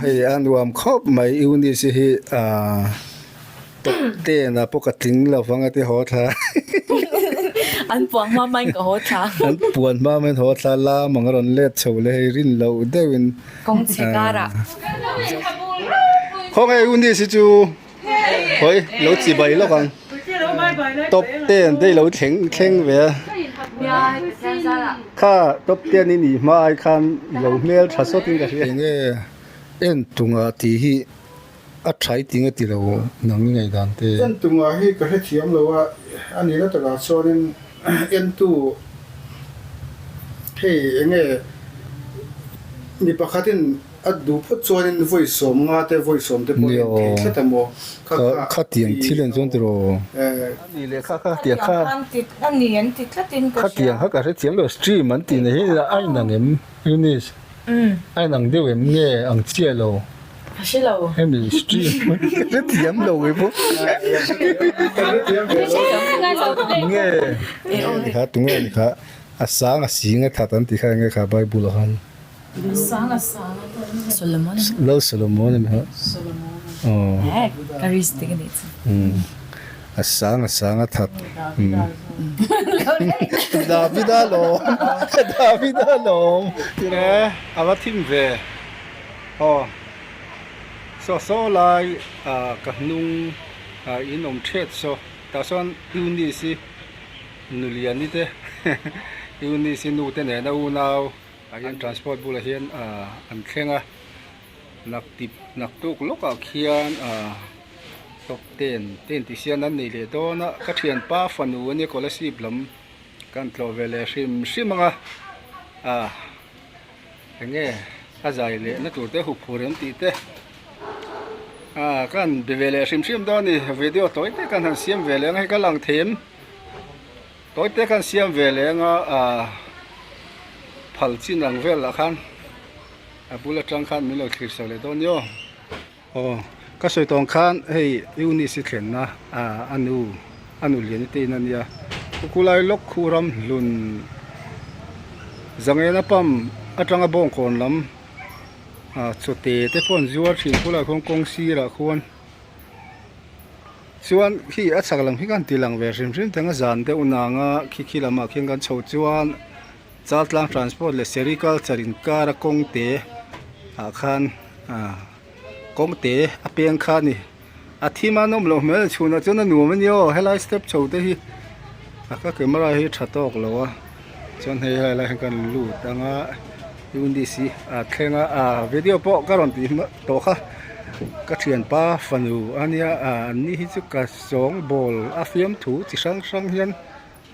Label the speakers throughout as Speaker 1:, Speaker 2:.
Speaker 1: Hey, and I'm cop my Eunice tên là bốc tling là vắng cái họ thà
Speaker 2: anh buồn mà mình có hỗ trợ
Speaker 1: anh buồn mà mình họ thà la mà ngon lết chầu lê rin lâu devin
Speaker 2: công chế cả ra
Speaker 1: không ai Eunice chú thôi lâu chỉ bảy lo con top tên đây lâu thèn về khá top tên này mà ai kan lâu mail thà số tiền cái gì nghe em tung à thì trái tiếng thì lâu nắng ngày đàn thế
Speaker 3: em tung à hi cái thiam lâu à anh ấy là tất cả cho nên em tu hey anh ấy ni pakhatin adu phut cho nên voice som nga te voice som te po thế ta mo
Speaker 1: khá tiếng thì lên trong đó ni le khá tiếng khá
Speaker 2: anh niên thì khá tiếng
Speaker 1: khá tiếng khá cái tiếng lo stream anh tin này là ai năng em Eunice ai năng điều em nghe anh chia lo
Speaker 2: Hả lâu
Speaker 1: em đi stream rất tiếng lâu ấy bố nghe thì khá tung nghe thì khá sáng sáng cái thật anh thì khá nghe khá Bible han
Speaker 2: sáng Solomon
Speaker 1: lâu Solomon em hả
Speaker 2: charismatic đấy
Speaker 1: sáng thật David alo thì nè ava team về so lai ka nung inom thet so ta son Eunice nulian ni te Eunice nu te ne na u naw yan transport bula hian an thlenga nak tuk loka khian top 10 ti sian an nei le do na ka thian pa fanu ani scholarship lam kan tlo vele sim anga nge azai le na tur te hu phurem ti te kan bevele sim do ni video toy te kan han siam vele ngai ka lang them toy te kan siam vele nga phal chin ang vel la khan abula tang khan mi lo thir so le don yo ka soi tong khan hei Eunice thlenna anu lian te nan ya kulai lok khuram lun zangena pam atanga bong kon lam chote te pon zuar thin kulai kong si ra khon chuan hi a chaklang hi kan tilang ve rim tanga zan te unanga khi lama kheng kan chho chuan chatlang transport le sericulture in kara kong te khan kong te apeng khan ni athima nom lo mel chuna chuna nu man yo helai step chho te hi ka camera hi thatok lowa chon hei lai kan lu tanga Eunice thlenga video po karon ti to kha ka thian pa fanu ania ni hi chu ka song bol afiam thu chi sang hian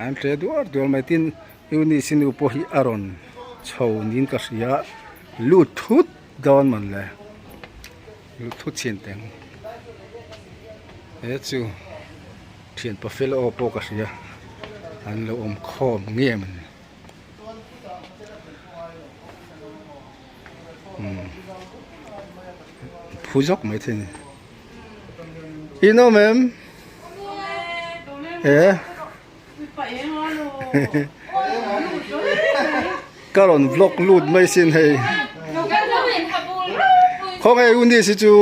Speaker 1: an tre duar mai tin Eunice nu po hi aron chho nin ka ria lu thut don man le lu thut chen teng chu thian pa fel o po ka ria an lo khom nge man phuzok mai the ni ino mem karon vlog lut mai sin hei không ai Eunice chú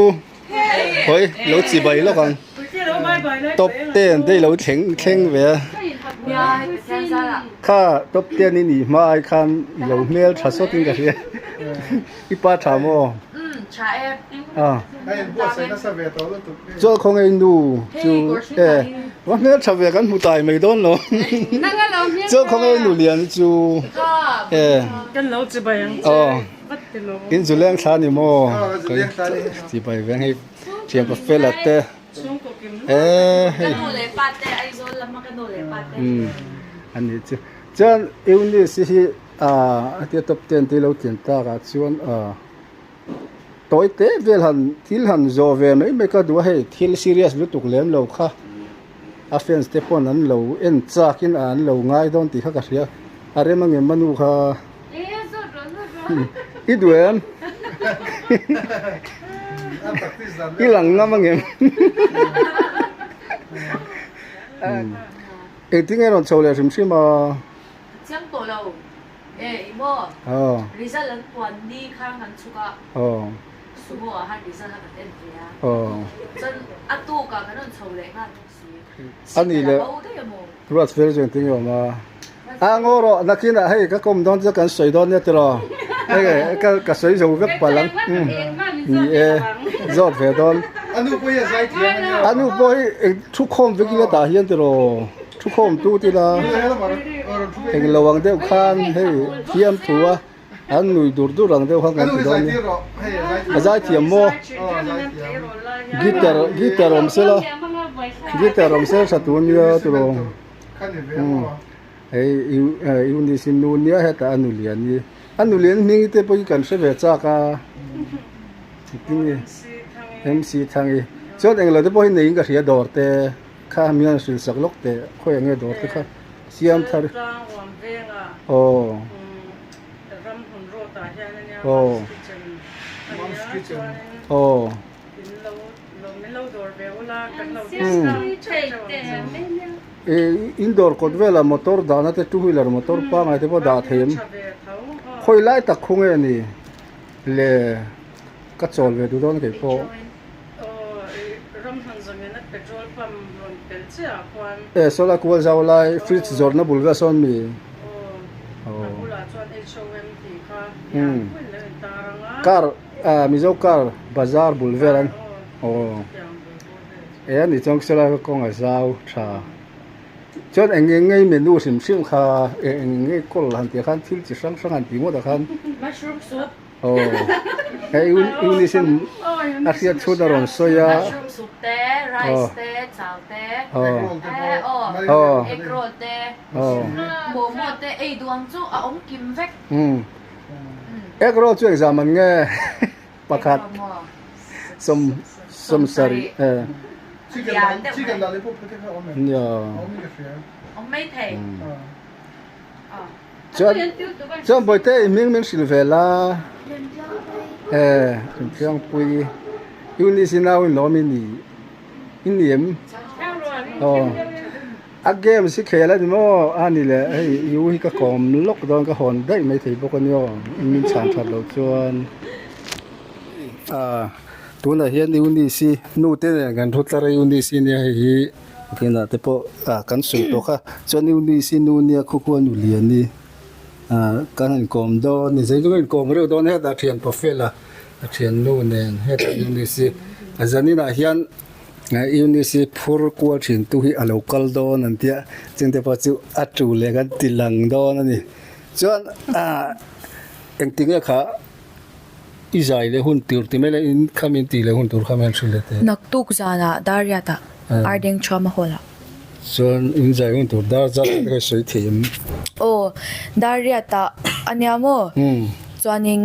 Speaker 1: thôi lâu chỉ bảy lo con top 10 đây lâu thèn về khá top 10 này mà ai kan lâu mail thà số tiền cái gì ipa thà mo cho không ai nu chúวันนี้ชาวเวกันผู้ตายไม่โดนหรอเจ้าของไอ้หนูเรียนจู
Speaker 2: กันเราจะไปยัง
Speaker 1: กินจุเลี้ยงชานี่มั้งจีไปแวงให้เชียงกาแฟลาเต้
Speaker 2: กันโนเลปาเต้ไอโซนละมากันโนเลปาเต้
Speaker 1: อันนี้จ้าEuniceสิที่ตบเตียนที่เราเตียนตากชวนตัวเต้เวลหันที่หันโจเวไม่ก็ดูให้ที่ซีเรียสรู้ตุกเลี้ยงเราค่ะoffense te pon an lo en chakin an lo ngai don ti kha ka ria are mange manu kha i duem i lang nga mange e ting eron chole sim ma
Speaker 2: chang to lo imo result an puan ni khang han chuka 什么啊？他比赛他个电子啊。
Speaker 1: 哦
Speaker 2: 真啊，多个可能抽嘞啊，东西。
Speaker 1: อันนี้เลย
Speaker 2: 好的有冇？
Speaker 1: รถเฟรจริงๆออกมางอรอนักกินให้ก็กลมดอนจะกันสวยดอนเนี่ยตลอดให้ก็สวยสูงก็ปลังนี่จอดเฟรดอน
Speaker 3: อันนู้นไปยังไงเทียมเนี่ย
Speaker 1: อันนู้นพอทุกคนวิกิเลตาเฮียนตลอดทุกคนตู้ที่ละเองระวังเดี๋ยวข้างให้เทียมถัวอันนู้นดูหลังเดี๋ยวข้าง
Speaker 3: อั
Speaker 1: กัน น
Speaker 3: นู้น
Speaker 1: ที่
Speaker 3: ไป
Speaker 1: ดอน
Speaker 3: ใส่
Speaker 1: นี่
Speaker 3: ที่รอให้ใส่
Speaker 1: อาจารย์เทียมโม gitar om sela gitar om sela satunya tu lo
Speaker 3: ขั้นเห็นไหม
Speaker 1: Eunice nunia heta anulian ni anulian mingi te po kan se ve cha ka tingi MC thangi chot englo te po nei ka ria dor te kha mian sil sak lok te khoi nge dor te kha siam thar oh oh oh indoor kot vela motor dana te two wheeler motor pa ngai te po da them khoi lai tak khung e ni le ka chol ve du don ke po
Speaker 4: petrol pump ron tel cha kwan
Speaker 1: sola kwal zaw lai fridge zor na bulga son mi
Speaker 4: bula chuan HOM ti kha le taranga
Speaker 1: car mizo car bazar bulveran oh ni chong sela ko nga zaw tha chon engei menu sim kha engei kol han ti khan thil chi sang han ti mo da khan
Speaker 2: mushroom soup.
Speaker 1: oh Eunice asia chuda ron soya
Speaker 2: Mushroom soup te, rice te, chao te. Egg roll te. Momo te, duang chu a ong kim vek.
Speaker 1: egg roll chu exam an nge pakhat som sari
Speaker 3: chicken lollipop cái cái ông này
Speaker 1: ya
Speaker 3: ông cái gì
Speaker 2: Ong mai thei.
Speaker 1: chon boy te ming silvela lenchilh.A Eunice now in nomini in niem a game si khela ni mo ani le yu hi ka kom lok don ka hon dai mai thei bok ani min chan that lo chuan tu na hian Eunice nu te gan thutla Eunice ni hi kena te po kan sui to kha chuan Eunice nu nia khu khu nu lian ni kan an kom do ni sei do kom reu don he da thian po fela thian nu nen he Eunice azani na hian Eunice phur kwal thin tu hi a local don an tia ching te pa chu a tu le gan tilang don ani chuan eng tinga kha izai le hun tur ti mele in khamin ti le hun tur khamen thile te
Speaker 5: naktuk zana daryata ardeng chama hola
Speaker 1: chuan in zai hun tur dar za ka soi thim
Speaker 5: daryata anyamo chuaning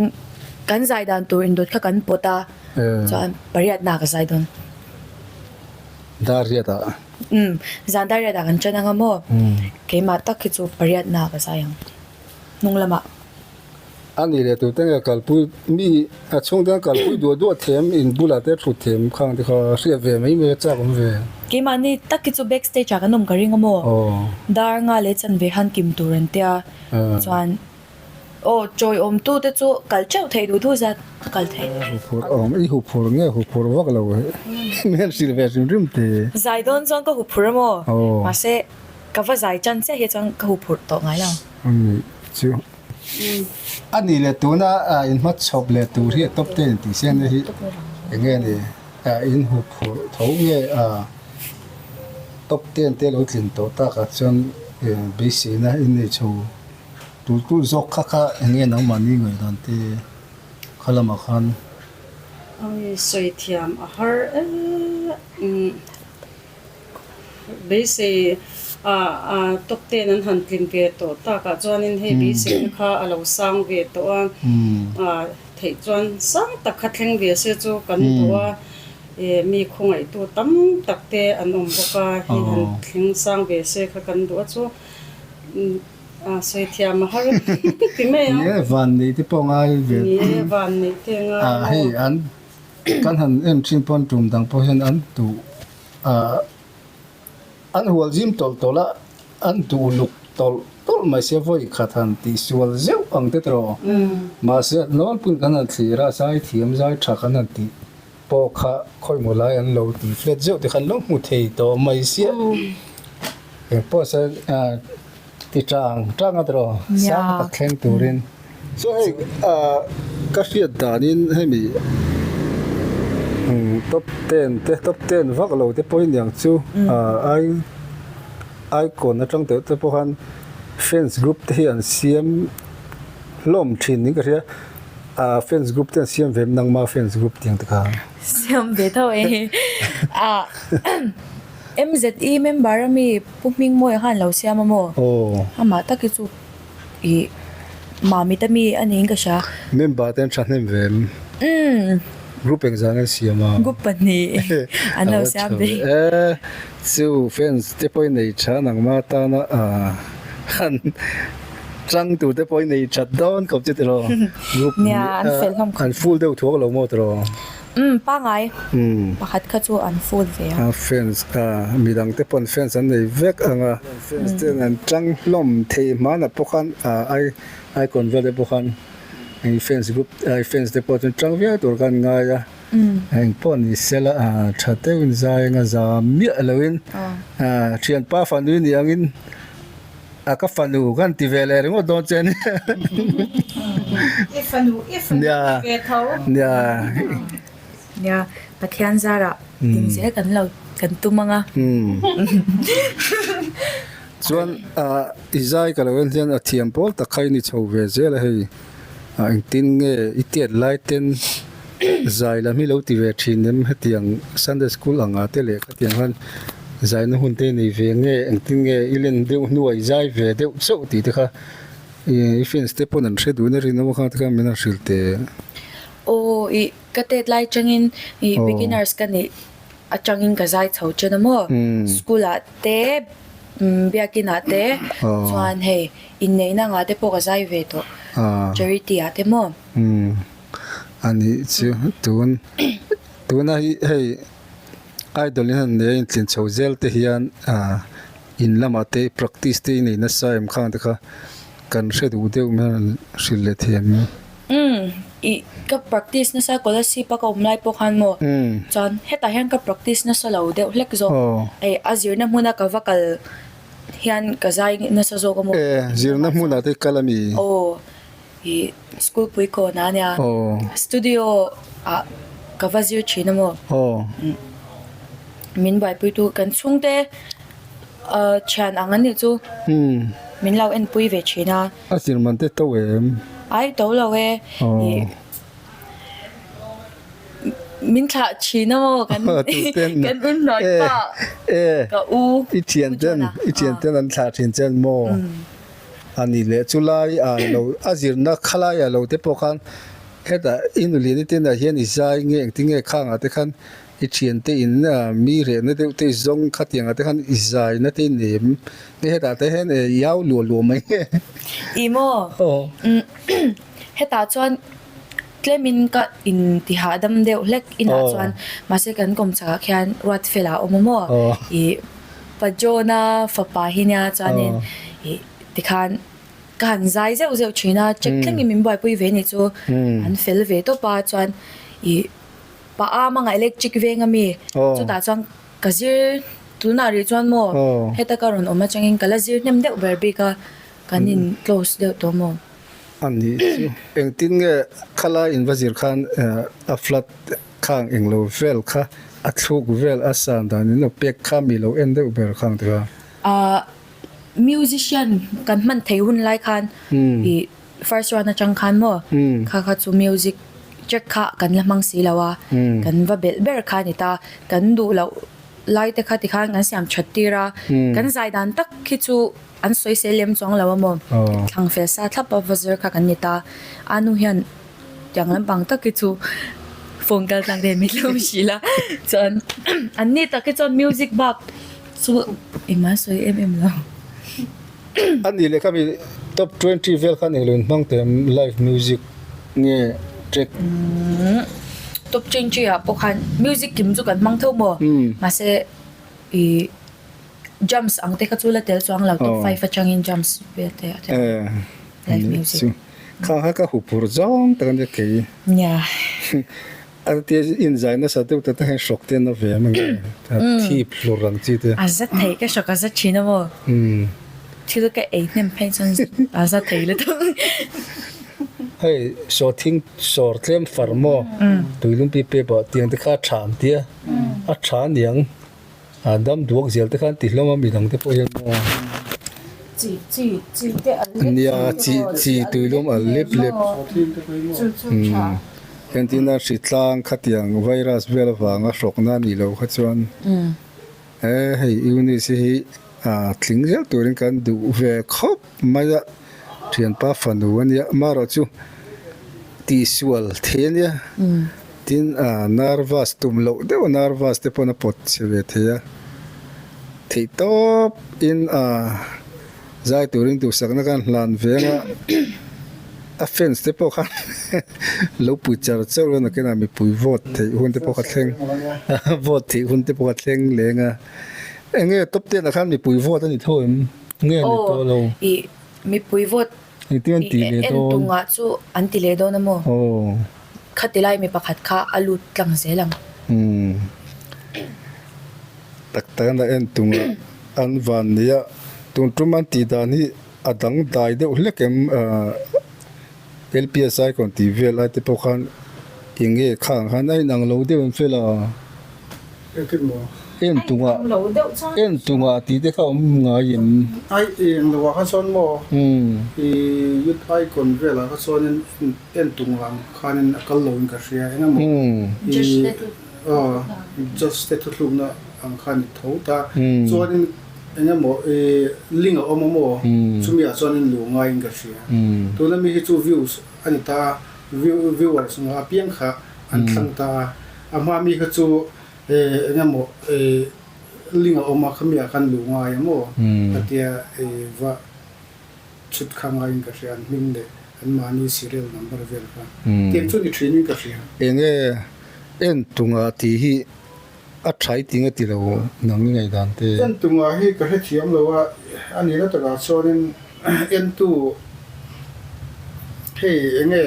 Speaker 5: kan zai dan tur indot kha kan pota chuan pariat na ka zai don
Speaker 1: daryata
Speaker 5: zan daryata kan chananga mo keima takhi chu pariat na ka sayang nunglama
Speaker 1: ani le tu tenga kalpui mi a chungda kalpui do them in bulate thu them khang te kha ria ve mai me cha kom ve
Speaker 5: keima ni takhi chu backstage ka nom karinga mo dar nga le chan ve han kim turan tia chuan joy om tu te chu kalchau thei du thu za kal thei
Speaker 1: phur i hu phur nge hu phur wak lo men sil ve rim te
Speaker 5: zai don zon ka hu phur mo ma se ka va zai chan se he chang ka hu phur to ngai la
Speaker 1: chu ani le tu na in mat chop le tu ri top 10 ti sen hi nge ni in hu phur thau nge top 10 te lo thin to ta ka chon bc na in ni chu tu zok kha nge no mani ngai dan te khalama khan
Speaker 4: ai soi thiam a har be se top 10 an han tling ve to ta ka chuanin hei be se kha alo sang ve to thei chuan sang tak kha thleng ve se chu kan to mi khongai tu tam takte an om boka hi han thleng sang ve se kha kan do chu soi thiam a har ti me
Speaker 1: ye van ni ti po ngai ve
Speaker 4: ye van ni te nga
Speaker 1: hei an kan han em chin pon tum dang po hen an tu an hual jim tol tola an tu luk tol tol mai se voi khatan ti sual zeu ang te tro ma se nol pun kan an thira sai thiam zai tha kan an ti po kha khoi mo lai an lo ti flet zeu ti khan lo mu thei to mai se e po sa ti tang atro sa ta khen turin so hey ka fiat danin hemi top 10 vak lo te point yang chu ai kon atang te po han fans group te an siam lom thin ni ka ria fans group te siam vem nang ma fans group tiang ta ka
Speaker 5: siam ve tho e MZE member mi puming mo han lo siam mo ama ta ki chu i mami ta mi aning ka sha
Speaker 1: member ten chanem vem group example siama
Speaker 5: group pani an lo siam be
Speaker 1: chu fans te point nei cha nang ma ta na han chang tu te point nei chat down kop che tro group
Speaker 5: nia an fel ham
Speaker 1: an full de thuak lo mo tro
Speaker 5: pa ngai pakhat kha chu an full ve
Speaker 1: fans midang te pon fans an nei vek anga fans te an chang lom thei mana pokhan ai convert pokhan ai fans group ai fans te pon chang via tur kan nga ya ang pon ni sela thate win zai nga za mi alawin chian pa fanu ni angin aka fanu kan ti vele ringo don chen
Speaker 4: ifanu ke tho
Speaker 5: ya pathian zara ting se kan lo kan tumanga
Speaker 1: chuan izai kalawen hian a thiam pol ta khai ni chho ve zel hei ang tin nge itiat lai ten zai la mi lo ti ve thinem hetiang Sunday school anga te le khatiang han zai na hun te nei ve nge ang tin nge ilen de nuai zai ve de so ti te kha i fin step on an shedu ne rin mo kha ta mena shilte
Speaker 5: o I katet lai changin I beginners kan ni a changin ka zai chho chen mo school a te biakina te chuan hei in nei na nga te po ka zai ve to charity a te mo
Speaker 1: ani chu tun hei idol han ne in tlin chho zel te hian in lama te practice te nei na sa em khang te kha kan shedu de man shille them
Speaker 5: I ka practice na sa kolasi pa ka umlai po khan mo chan heta hian ka practice na sa lo de hlek zo ai azir na muna ka vakal hian ka zai na sa zo ko mo
Speaker 1: zir na muna te kalami
Speaker 5: I school pui ko na nya studio ka vazir china mo min bai pui tu kan chung te chan angan ni chu min lau en pui ve china
Speaker 1: azir man te to em
Speaker 5: ai to lo we min kha china mo kan kan un noi pa ka u
Speaker 1: I thian ten an thla thin chen mo ani le chulai lo azir na khala ya lo te pokhan heta inuli ni ten hian izai nge engtinge khang ate khan I thian te in mi re na te zong khatiang ate khan izai na te nem ni heta te hen yaw lu mai
Speaker 5: imo heta chuan klemin ka in ti hadam deuh lek ina chuan mase kan kom cha khian ruat fela omomo I pajona fapa hinya chanin I tikhan kan zai zeu china chekling min bai pui ve ni chu an fel ve to pa chuan I pa manga electric ve ngami chu ta chuan kazir tuna ri chuan mo heta karon oma changin kalazir nem deuh berbi ka kanin close deuh to mo
Speaker 1: ani engtin nge khala in wazir khan a flat khang englo vel kha a thuk vel asan dan no pek kha mi lo ende uber khang ta
Speaker 5: musician kan man thei hun lai khan I first one na chang khan mo kha chu music check kha kan lamang silawa kan va bel ber kha ni ta kan du lo lai te kha ti khan kan siam chattira kan zai dan tak khi chu an soi selem chong lawa mo thang fe sa thap of wazir kha kan ni ta anu hian yang lam bang tak ki chu phone kal tang de mi lo shila chon an ni ta ki chon music box chu ima soi lo
Speaker 1: ani le kami top 20 vel khan elon mang tem live music nge track
Speaker 5: top 20 a pokhan music kim chu kan mang tho mo ma se I jumps ang te ka chu la tel chuang lo top 5 atangin jumps ve te live music
Speaker 1: khang ha ka hu pur jong tan de ke
Speaker 5: nya
Speaker 1: ar te in zaina sa te ta hen shok te na ve mang ta thi plurang chi te
Speaker 5: azat thei ka shoka za china mo thilu ka ei nem pen son azat thei le to
Speaker 1: hey so thing short tlem farmo tuilum pi pe ba tiang te kha than tia a than yang dam duak zel te khan ti hloma mi dang te po yan mo
Speaker 4: chi te
Speaker 1: nia chi tuilum a lep kentina shitlang khatiang virus vel wanga sokna ni lo kha chuan hei Eunice hi tling zel turin kan du ve khop maya thian pa fanu ania maro chu ti sual thenia tin nervous tum lo de nervous te pona pot cheve thea thei top in zai turin tu sakna kan hlan venga offense te po khan lo pu char chau na kena mi pui vote thei hun te po kha thleng vote thei hun te po kha thleng lenga enge top te na khan mi pui vote ani thoim nge ni to lo
Speaker 5: i mi pui vote
Speaker 1: ni tian ti le
Speaker 5: en
Speaker 1: do
Speaker 5: tunga chu an ti le do na mo
Speaker 1: oh
Speaker 5: khatilai mi pakhat kha alut tlang zelang
Speaker 1: tak ta na en tunga an van nia tun truman ti da ni adang dai de ulekem LPSI kon ti vel ai te po khan inge khang han ai nang lo de un fela
Speaker 3: cái mò
Speaker 1: en tunga ti de kha nga yin
Speaker 3: ai em lo ha son mo i yut ai kon vela ha son en tung lam khanin akal lo in ka ria ena mo just that lu na ang khan tho ta chuanin ena mo ling o mo chumi a chuanin lu nga in ka ria to na mi hi chu views ani ta viewers nga piang kha an thang ta ama mi ha chu ena mo ling o ma khamia kan lu nga ya mo atia va chut khanga in ka ria ning de an mani serial number vel ka tem chu ni training ka ria
Speaker 1: enge en tunga ti hi a thai tinga ti lo nang ngai dan te
Speaker 3: en tunga hi ka he thiam lo wa ani la ta ga chorin en tu he enge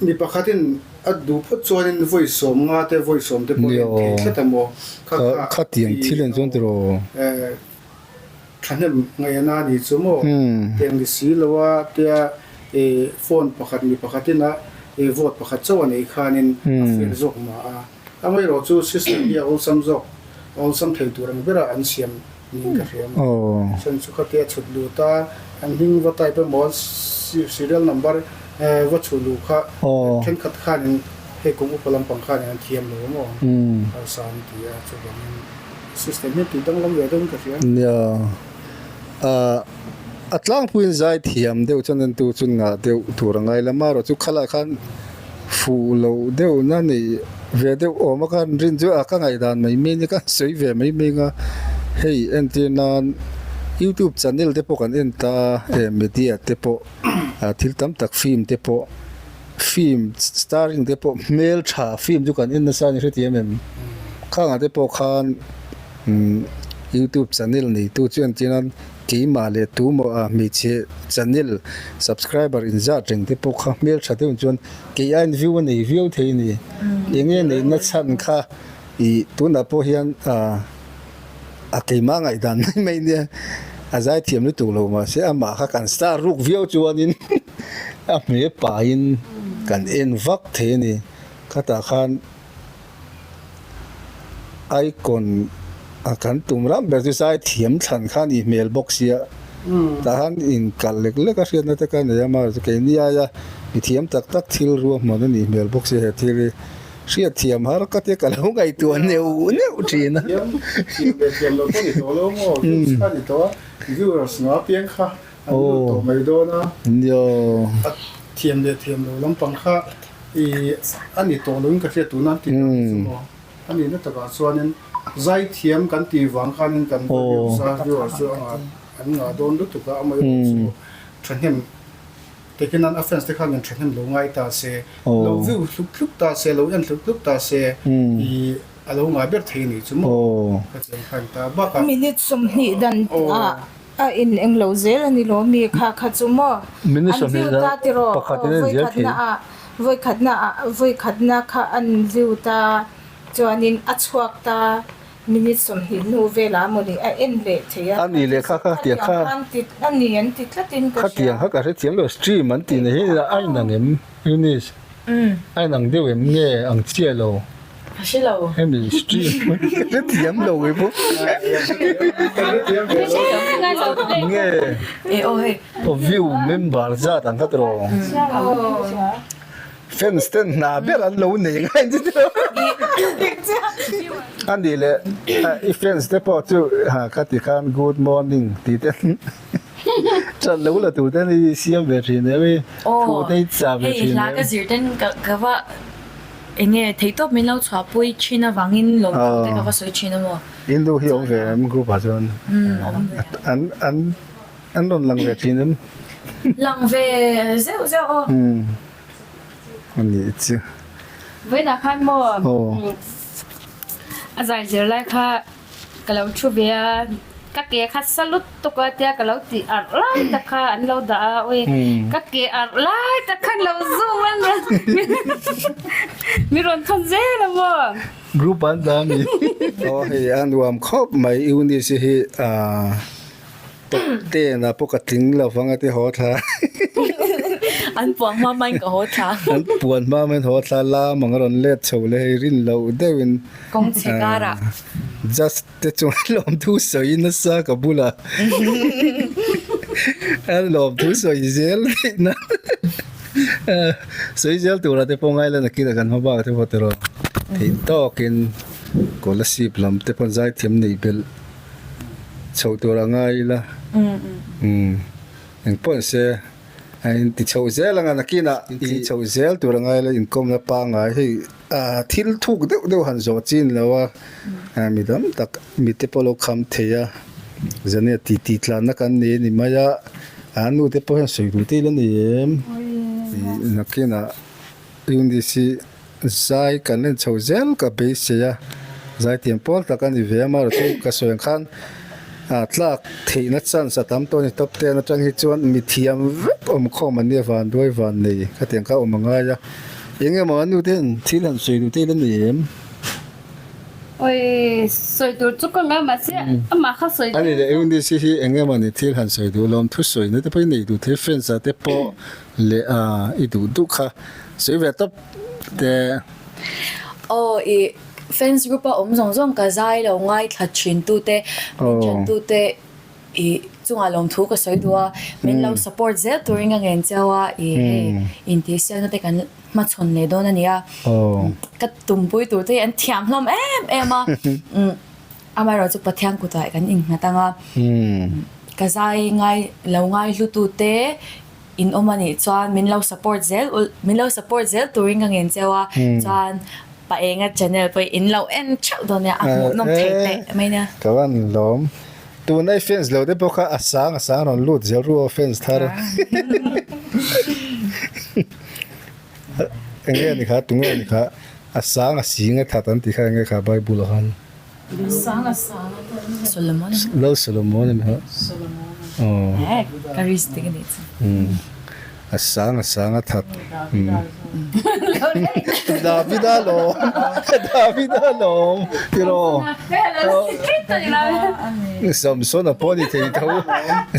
Speaker 3: ni pakhatin adu phot chorin voice som nga te voice som te po ke ta mo
Speaker 1: kha tiang thilen zon tro
Speaker 3: thanem ngai na ni chumo teng di si lo wa te phone pakhat ni pakhatina vote pakhat chawan ei khanin afel zok ma amai ro chu system ya all some thei turang bera an siam ning ka riam san chu khatia chutlu ta an hing wa tai pe mo serial number wa chulu kha khen khat khanin he kong upalam pang khanin thiam lo mo san tia chu gamin system ni ti dang lam ve dong ka riam
Speaker 1: ya atlang puin zai thiam deuh chanan tu chun nga deuh turangai lama ro chu khala khan fu lo deuh na ni ve deuh oma kan rin chu a ka ngai dan mai me ni ka soi ve mai me nga hei antinan YouTube channel te po kan enta media te po thil tam tak film te po film starring te po mail tha film chu kan in na sa ni hretiam khanga te po khan YouTube channel ni tu chuan chinan ki ma le tu mo mi che channel subscriber in za teng te po kha mail tha te chuan ki an view nei view thei ni enge nei na chan kha I tu na po hian a ke ma ngai dan mai ne a zai thiam ni tu lo ma se a ma kha kan star ruk view chuan in a me pa in kan en vak the ni khata khan icon akan tumram berti sai thiam than khan I mailbox ya tahan in kal lek ka rian na ta kan ya ma ke ni ya I thiam tak tak thil ru ma ni mailbox he thil ria thiam har ka te kal ho ngai tu neu thina
Speaker 3: thiam lo ko ni to lo mo ka ni to viewers nga piang kha to mai do na
Speaker 1: yo
Speaker 3: thiam lo lam pang kha I ani to lo in ka ria tu na ti ani na ta ga chuanin zai thiam kan ti wang khan kan sa viewers an nga don lu tu ka amai chu thanem tekinan offense te khan thanem lo ngai ta se lo view luk ta se lo en luk ta se I alo nga ber thei ni chu mo ka chen khan ta ba ka
Speaker 4: minute som ni dan in englo zel ani lo mi kha kha chu mo
Speaker 1: Minute som ni da
Speaker 4: ta tiro
Speaker 1: pakhatin zel thi
Speaker 4: voi khatna kha an view ta chuanin a chuak ta minute som hi nu vela mo ni a en le theya
Speaker 1: ani le kha tiang kha
Speaker 4: ani an ti tlatin ka
Speaker 1: kha tiang kha ka se tiang lo stream an ti ne he ai nang em Eunice ai nang de em nge ang chia lo
Speaker 5: Shilo.
Speaker 1: em ni stream cái tiang lo e bo nge
Speaker 5: Hey.
Speaker 1: o view member za tang kha tro fence ten na ber an lo ne ngai ti tro an di le if friends te po chu ha ka ti khan good morning ti ten chân lâu là tụi tên đi xem về thì này với tụi tên trả về thì
Speaker 5: Hey, là cái gì tên cái vợ anh nghe thấy tốt mình lâu xóa bôi chi nó vắng in lồng cái vợ soi chi nó mà
Speaker 1: Indo hiểu về em cũng bảo cho anh luôn lần về thì nên
Speaker 5: lần về dễ
Speaker 1: anh nghĩ chứ
Speaker 4: với là khan mo giải giờ lại kha cái lâu chu về các cái khách salut to cái tia cái lâu ti ar lại ta kha anh lâu đã ơi các cái ar lại ta khan lâu zoom anh mi ron thon dễ là mo
Speaker 1: group anh đã mi hey anh làm khóc mày yêu đi sẽ tên là bốc cái thling là phăng cái họ thà
Speaker 5: anh buông mà mình có hỗ trợ
Speaker 1: anh buồn mà mình họ thà la mà người lết chầu lấy rin lâu devin
Speaker 5: công chế cả
Speaker 1: just te chung lom thu soi na sa ka bula an lom thu soi zel na soi zel tu ra te pongai la nakina kan ma ba te hotero thì to kin ko la sip lam te pon zai thiam nei bel chou tu ra ngai la en pon se anh ti chou zel nga nakina ti chou zel tu ra ngai la in kom na pa ngai hei thil thuk deuh han zo chin lawa mi dam tak mi te polo kham theya zane ti tlan na kan ne ni maya anu te po soi du te lan em nakina yundi si zai kan len chou zel ka be se ya zai tiam pol ta kan ve ma ro ka soeng khan tlak theina chan sa tam to ni top te na tang hi chuan mi thiam om khom an ne van doi van nei ka tiang ka om nga ya enge ma anu ten thil han soi du te lan em
Speaker 4: ôi soi tu chút con ngắm mà xí mà khác soi
Speaker 1: anh này em đi xí enge ma ni thil han soi du lom thu soi ne te pai nei du the fence te po le i du kha soi ve top te
Speaker 5: fans group zong ka zai lo ngai thla chin tu te chan tu te chunga long thu ka soi dua min lo support ze touring ang en chawa in ti sia na te kan ma chon le don ania ka tumpui tu te an thiam hlom em amai ro chu pathyang ku tai kan ing natanga ka zai ngai lo ngai lu tu te in omani chuan min lo support zel touring ang en chawa chuan Pa-enga channel po in lo en chau do ne amo nom thete mai na
Speaker 1: kawan lom tu nai fans lo de boka asang ron lut zel ru fans thar enge ni kha tunga ni kha asang singa thatan ti kha enge kha bible han Solomon me ha
Speaker 5: charistic ni
Speaker 1: asang that David alom tiro Samson aponi te tau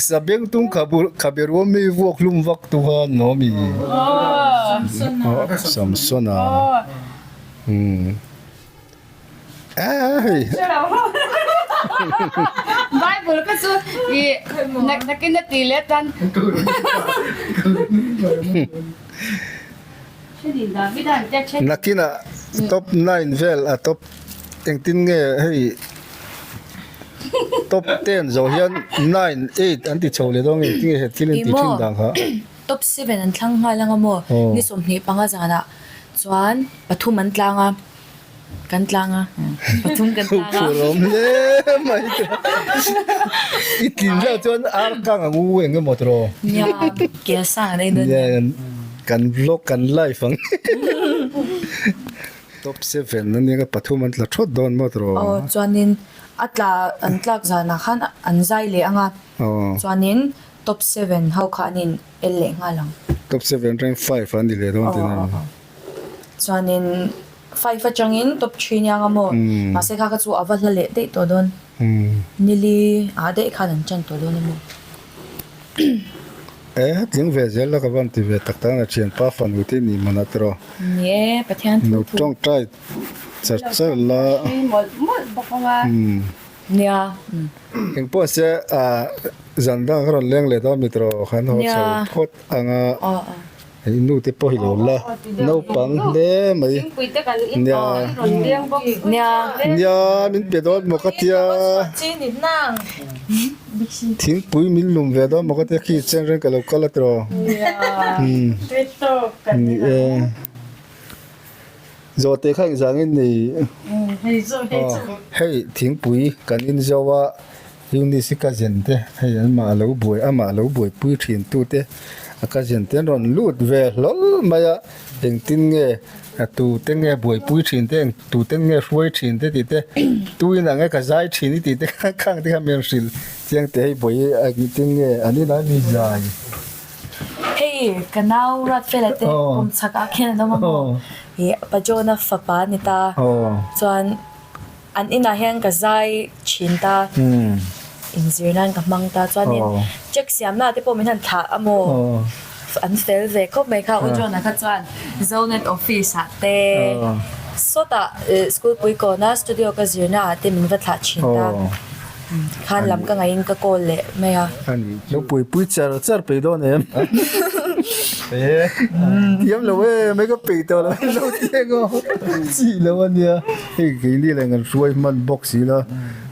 Speaker 1: sabeng tung kaberu mi vok lum vak tu ha no mi Samson ai
Speaker 4: Bible ka so nakina tiletan
Speaker 1: nakina top 9 vel a top engtin nge hei top 10 zo hian 9 8 anti chole dong ti he tilin ti thing dang ha
Speaker 5: top 7 an thlang nga langa mo ni somni panga jana chuan pathum an tlanga kan tlanga pathum kan tlanga
Speaker 1: rom le mai itin ja chuan ar kang ngu enge motro
Speaker 5: nya kia sa nei don
Speaker 1: kan vlog kan live ang top 7 นั่นนี่ก็ปฐุมมันละชดโดนหมดหรอ
Speaker 5: chuanin atla antlak zana khan anzai le anga
Speaker 1: อ๋อ
Speaker 5: chuanin top 7 ho khanin elle nga lang
Speaker 1: top 7 rank 5 อันนี้เลยต้องตินะ
Speaker 5: chuanin 5 atangin top 3 nya nga mo ma se kha ka chu awal le de to don nili ade khan an chan to don mo
Speaker 1: tiếng về giờ là các bạn thì về tất cả là chuyện pa phần của thế này mà nó trò
Speaker 5: ye pathian
Speaker 1: nấu trong trai chặt chặt là
Speaker 5: nia
Speaker 1: anh po sẽ dần ra cái leng lệ đó mình trò khán họ sẽ phốt anh nu tiếp po hiểu là nấu bằng để mấy nia mình biết đó một cái tia tiếng bụi mình lùm về đó một cái tia khi trên trên cái lầu cái là trò rồi tới khách rằng này hay tiếng bụi cần in choว่าEunice cái dân thế hay mà lâu bụi bụi truyền tu thế cái dân thế nó lút về lắm mà tiếng tin nghe tu tiếng nghe bụi truyền thế tu tiếng nghe suy truyền thế thì thế tu là nghe cái giải truyền thì thế khang thì miền sinh tiếng thế bụi tiếng nghe anh ấy nói như vậy
Speaker 5: hey kanau rat felate kum chaka khen no mo ye pajona fapa nita chuan an ina hian ka zai chinta inzirnan ka mangta chuanin check siam na te po min han tha amo an fel ve ko mai kha ujona kha chuan zonet office ha te sota school pui ko na studio ka zirna te min va thla chinta khan lam ka ngain ka kol le meya
Speaker 1: anh lâu bụi char pe đó nè tiêm là mấy cái bị tao là lâu tiếng chỉ là anh nha cái này là ngân xuôi man box là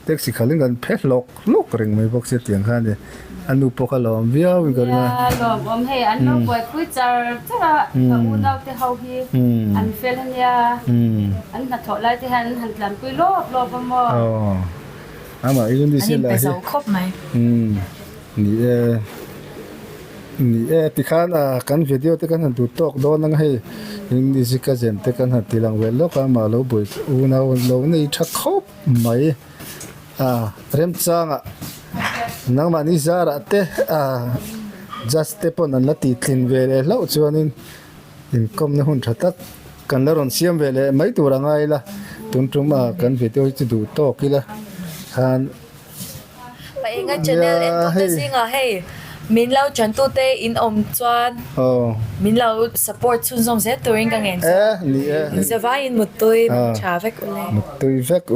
Speaker 1: taxi khá là ngân pet lock ring mấy box tiếng khan này anh nu poka lom vía mình gọi là
Speaker 2: lom hey anh nó quay cuối giờ chắc là u nào thì hậu hi anh phê lên ya anh đặt thọ lại thì anh làm cuối lốp mà
Speaker 1: mà ý đi xin lại nè thì khán kan video thì kan han tu talk đó năng hay nhưng đi chỉ cái gì thì kan han ti lang về lúc mà lâu buổi u nào lâu này chắc khóc mấy rem chang nang mà ni ra ra te just step on là ti tling về lâu cho nên income nó hun thắt kan la ron siam về le mấy tu ra ngay là tung tung mà kan video chỉ tu talk kila han
Speaker 5: Pa-enga channel en tu te singa hey min lau chan tu te in chuan min lau support chun som se turing ka ngen
Speaker 1: ni
Speaker 5: in zavai in mutui cha vek ule
Speaker 1: mutui vek